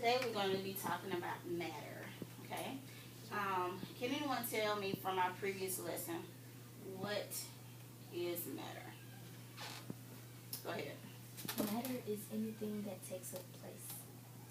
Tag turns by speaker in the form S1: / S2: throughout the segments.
S1: today we're going to be talking about matter, okay? Can anyone tell me from our previous lesson, what is matter? Go ahead.
S2: Matter is anything that takes up place.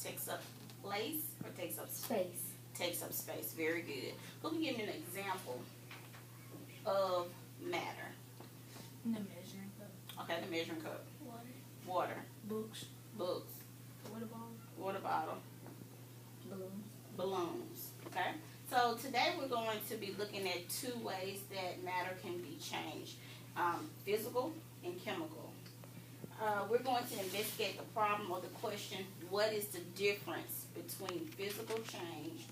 S1: Takes up place or takes up
S2: Space.
S1: Takes up space. Very good. Who can give me an example of matter?
S3: The measuring cup.
S1: Okay, the measuring cup.
S3: Water.
S1: Water.
S3: Books.
S1: Books.
S3: Water bottle.
S1: Water bottle.
S2: Balloons.
S1: Balloons. Okay? So today we're going to be looking at two ways that matter can be changed. Physical and chemical. We're going to investigate the problem or the question, what is the difference between physical change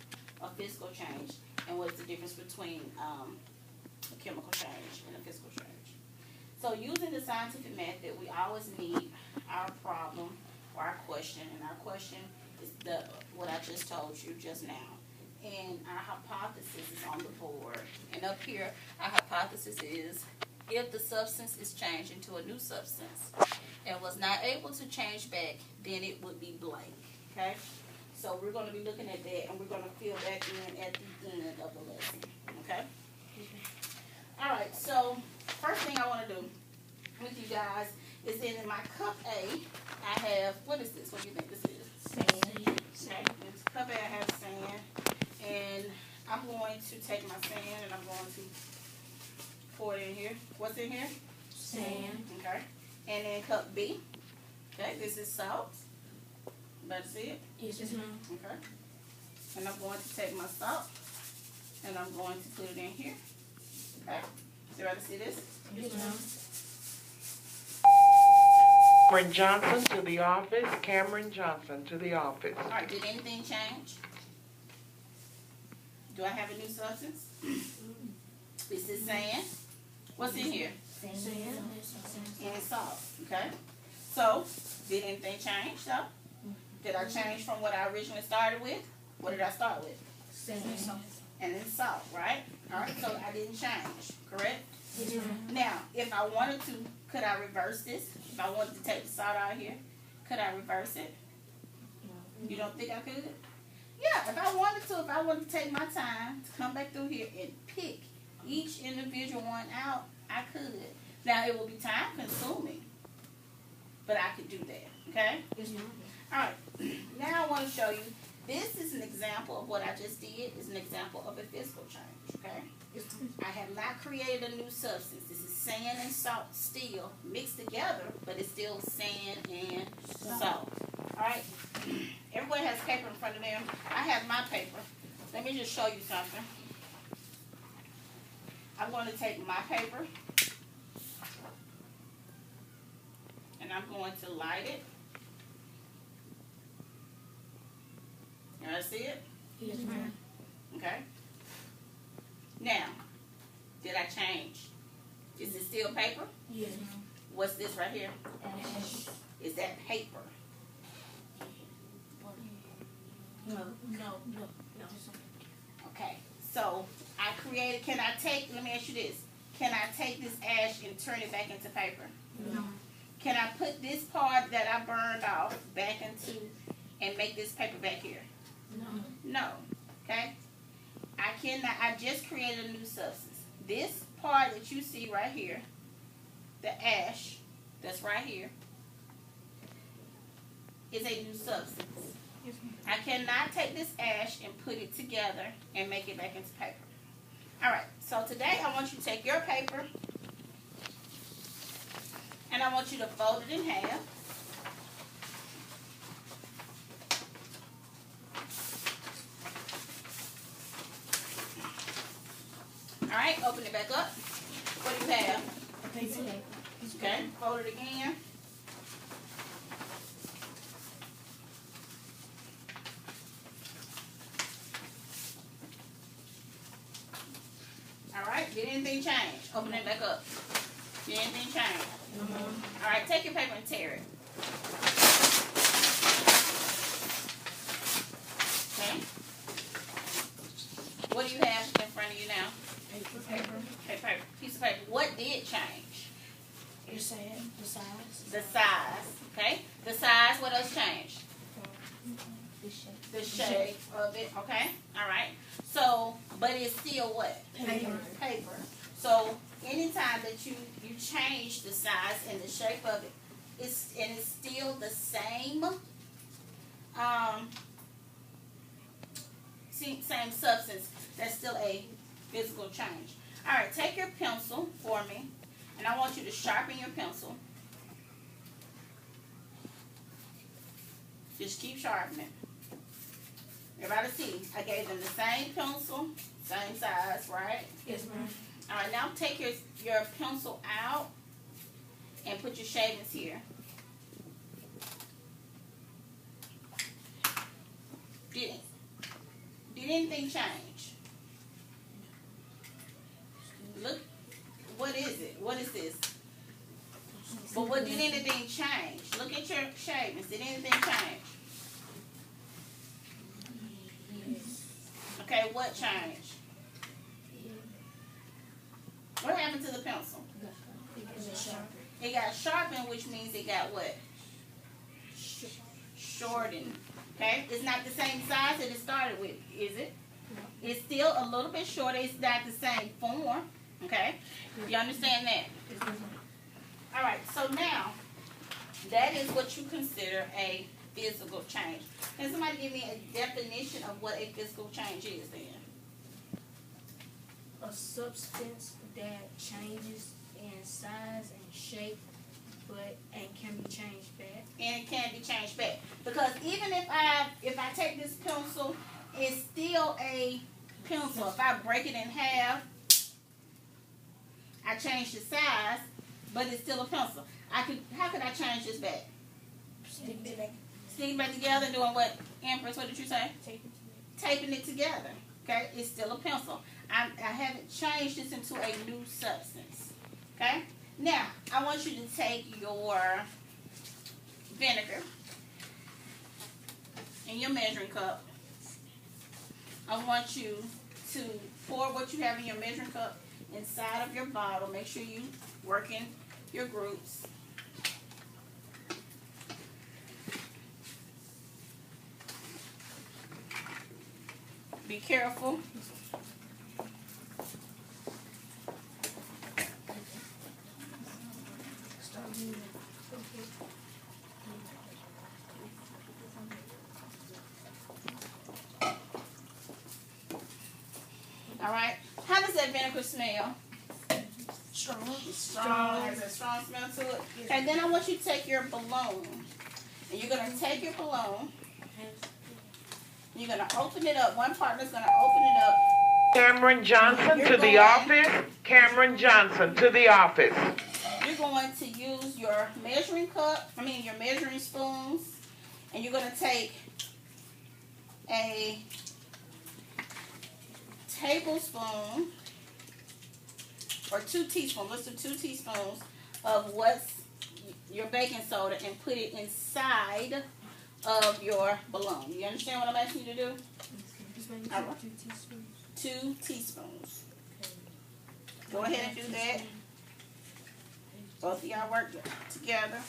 S1: and what is the difference between a chemical change and a physical change. So using the scientific method, we always need our problem or our question, and our question is what I just told you just now. And our hypothesis is on the board. And up here, our hypothesis is if the substance is changed into a new substance and was not able to change back, then it would be blank. Okay? So we're going to be looking at that, and we're going to fill that in at the end of the lesson. Okay? All right, so first thing I want to do with you guys is in my cup A, I have, what is this? What do you think this is?
S2: Sand.
S1: Okay, in cup A I have sand, and I'm going to take my sand and I'm going to pour it in here. What's in here?
S2: Sand.
S1: Okay. And then cup B, okay, this is salt. Better see it?
S2: Yes, ma'am.
S1: Okay. And I'm going to take my salt and I'm going to put it in here. Okay. So you ready to see this?
S2: Yes, ma'am.
S4: Cameron Johnson to the office. Cameron Johnson to the office.
S1: All right, did anything change? Do I have a new substance? This is sand. What's in here?
S2: Sand.
S1: And salt, okay? So, did anything change, though? Did I change from what I originally started with? What did I start with?
S2: Sand.
S1: And then salt, right? All right, so I didn't change, correct?
S2: Yes, ma'am.
S1: Now, if I wanted to, could I reverse this? If I wanted to take the salt out here, could I reverse it? You don't think I could? Yeah, if I wanted to take my time to come back through here and pick each individual one out, I could. Now, it will be time consuming, but I could do that, okay?
S2: Yes, ma'am.
S1: All right, now I want to show you, this is an example of what I just did, is an example of a physical change, okay? I have not created a new substance. This is sand and salt still mixed together, but it's still sand and salt. All right, everybody has paper in front of them. I have my paper. Let me just show you something. I'm going to take my paper, and I'm going to light it. You want to see it?
S2: Yes, ma'am.
S1: Okay. Now, did I change? Is it still paper?
S2: Yes, ma'am.
S1: What's this right here?
S2: Ash.
S1: Is that paper?
S2: No.
S1: Okay. So I created, let me ask you this. Can I take this ash and turn it back into paper?
S2: No.
S1: Can I put this part that I burned off back into and make this paper back here?
S2: No.
S1: No. Okay? I cannot, I just created a new substance. This part that you see right here, the ash that's right here, is a new substance. I cannot take this ash and put it together and make it back into paper. Alright, so today I want you to take your paper and I want you to fold it in half. Alright, open it back up. What do you have?
S2: A piece of paper.
S1: Okay, fold it again. Alright, did anything change? Open it back up. Did anything change? Alright, take your paper and tear it. Okay. What do you have in front of you now?
S2: Paper.
S1: Piece of paper. What did change?
S2: You're saying the size?
S1: The size. Okay? The size, what else changed?
S2: The shape.
S1: shape of it, okay? Alright. So, but it's still what?
S2: Paper.
S1: Paper. So, anytime that you change the size and the shape of it, it's still the same, same substance, that's still a physical change. Alright, take your pencil for me, and I want you to sharpen your pencil. Just keep sharpening. Everybody see, I gave them the same pencil, same size, right?
S2: Yes, ma'am.
S1: Alright, now take your pencil out and put your shavings here. Did anything change? Look, what is it? What is this? But what did anything change? Look at your shavings. Did anything change? Okay, what changed? What happened to the pencil? It got sharpened, which means it got what? Shortened. Okay? It's not the same size that it started with, is it? It's still a little bit shorter. It's not the same form. Okay? You understand that? Alright, so now, that is what you consider a physical change. Can somebody give me a definition of what a physical change is then?
S3: A substance that changes in size and shape, and can be changed back.
S1: And it can be changed back. Because even if I take this pencil, it's still a pencil. If I break it in half, I change the size, but it's still a pencil. How could I change this back?
S2: Stick it back.
S1: Sticking back together, doing what? Empress, what did you say?
S3: Taping
S1: Taping it together. Okay, it's still a pencil. I haven't changed this into a new substance. Okay? Now, I want you to take your vinegar in your measuring cup. I want you to pour what you have in your measuring cup inside of your bottle. Make sure you work in your groups. Be careful. All right. How does that vinegar smell?
S2: Strong.
S1: Strong. Has a strong smell to it. And then I want you to take your balloon, and you're gonna take your balloon. You're gonna open it up. One partner's gonna open it up.
S4: Cameron Johnson to the office. Cameron Johnson to the office.
S1: You're going to use your measuring your measuring spoons, and you're gonna take a tablespoon or 2 teaspoons, let's do 2 teaspoons of your baking soda and put it inside of your balloon. You understand what I'm asking you to do? All right. 2 teaspoons. Go ahead and do that. Both of y'all work together.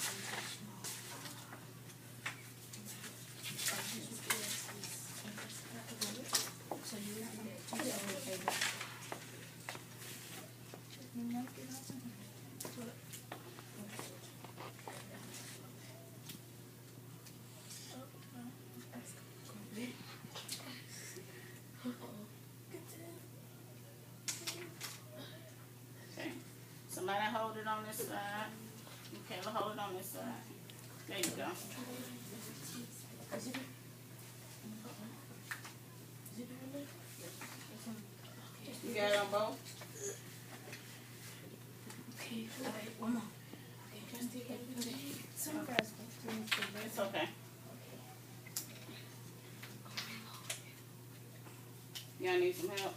S1: Okay. Somebody hold it on this side. Okay, we'll hold it on this side. There you go. You got it on both?
S2: Okay, one more.
S1: It's okay. Y'all need some help?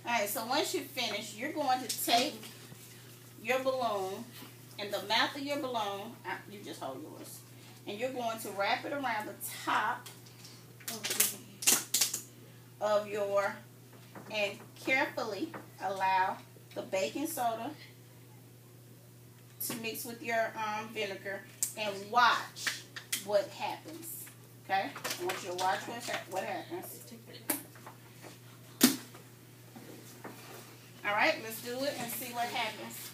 S1: Alright, so once you finish, you're going to take your balloon and the mouth of your balloon, you just hold yours, and you're going to wrap it around the top of your, and carefully allow the baking soda to mix with your vinegar, and watch what happens. Okay? I want you to watch what happens. Alright, let's do it and see what happens.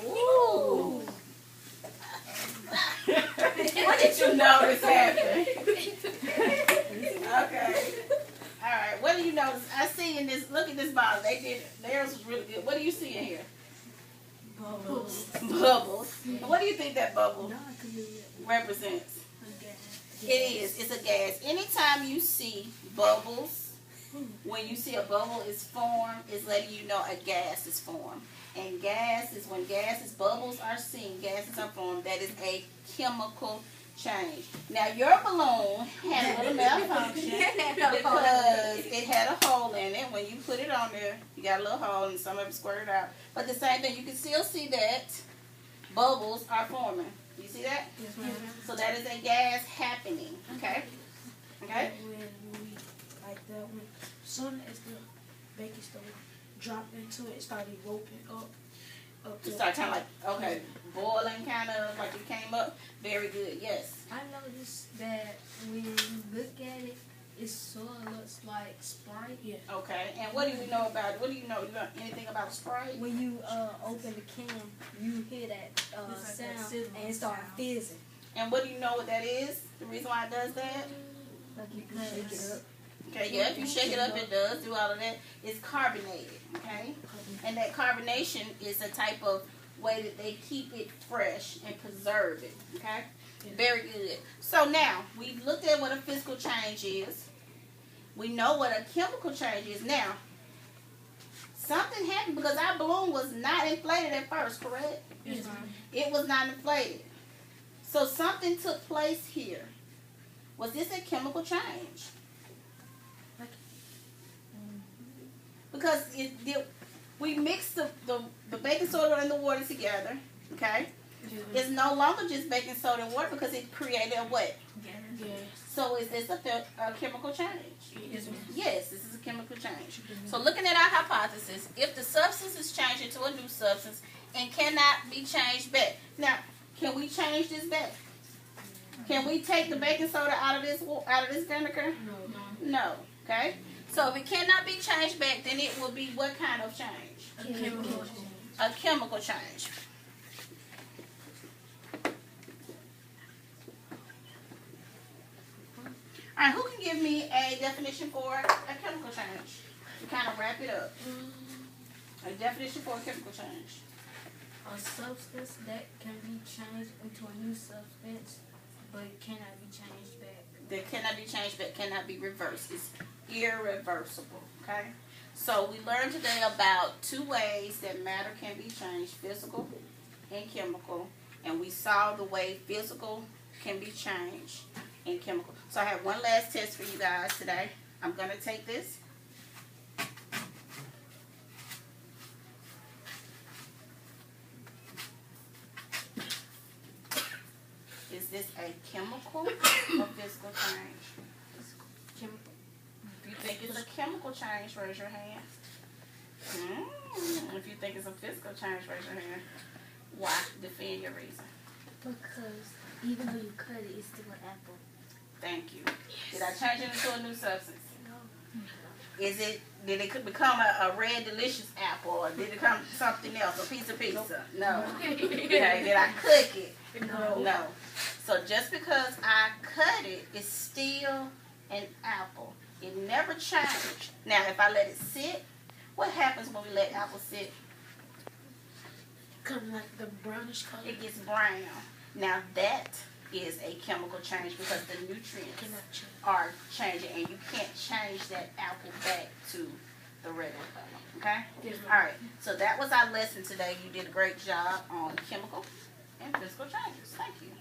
S1: Ooh. What did you notice happened? Okay. Alright, what do you notice? I see in this, look at this bottle. Theirs was really good. What do you see in here?
S2: Bubbles.
S1: Bubbles. And what do you think that bubble represents? It is. It's a gas. Anytime you see bubbles, when you see a bubble is formed, it's letting you know a gas is formed. And gas is when bubbles are seen, gases are formed, that is a chemical change. Now your balloon had a little malfunction because it had a hole in it. When you put it on there, you got a little hole and some of it squirted out. But the same thing, you can still see that bubbles are forming. You see that?
S2: Yes, ma'am.
S1: So that is a gas happening. Okay? Okay?
S2: When we, like that, when soon as the baking soda dropped into it, started roping up
S1: To start kind of like, okay, boiling kind of like it came up. Very good. Yes.
S3: I noticed that when you look at it, it sort of looks like Sprite.
S2: Yeah.
S1: Okay. And what do we know about? What do you know? You know anything about Sprite?
S3: When you open the can, you hear that
S2: It's like that
S3: sound
S2: sizzling
S3: and it start
S2: sound.
S3: fizzing.
S1: And what do you know what that is? The reason why it does that?
S3: Like you can shake it up.
S1: Okay, yeah, if you shake it up, it does do all of that. It's carbonated, okay? And that carbonation is a type of way that they keep it fresh and preserve it, okay? Very good. So now, we've looked at what a physical change is. We know what a chemical change is. Now, something happened because our balloon was not inflated at first, correct?
S2: Yes, ma'am.
S1: It was not inflated. So something took place here. Was this a chemical change? Because we mixed the baking soda and the water together, okay? It's no longer just baking soda and water because it created a what?
S2: Yes.
S1: So is this a chemical change?
S2: Yes, ma'am.
S1: Yes, this is a chemical change. So looking at our hypothesis, if the substance is changed into a new substance and cannot be changed back. Now, can we change this back? Can we take the baking soda out of this vinegar?
S2: No.
S1: No. Okay? So if it cannot be changed back, then it will be what kind of change?
S2: A chemical.
S1: A chemical change. All right, who can give me a definition for a chemical change? To kind of wrap it up. A definition for a chemical change.
S3: A substance that can be changed into a new substance, but it cannot be changed back.
S1: That cannot be changed but cannot be reversed. It's irreversible, okay? So we learned today about 2 ways that matter can be changed, physical and chemical. And we saw the way physical can be changed and chemical. So I have one last test for you guys today. I'm going to take this. Is this a chemical or physical change?
S3: Chemical.
S1: If you think it's a chemical change, raise your hand. If you think it's a physical change, raise your hand. Why? Defend your reason.
S5: Because even though you cut it, it's still an apple.
S1: Thank you. Did I change it into a new substance?
S5: No.
S1: Did it become a red delicious apple, or did it become something else, a piece of pizza? No. Okay, did I cook it? No. So just because I cut it, it's still an apple. It never changed. Now, if I let it sit, what happens when we let apples sit?
S2: Kind of like the brownish color.
S1: It gets brown. Now, that is a chemical change because the nutrients
S2: Cannot change.
S1: are changing, and you can't change that apple back to the regular color. Okay?
S2: Yes,
S1: All right. So that was our lesson today. You did a great job on chemical and physical changes. Thank you.
S2: ma'am.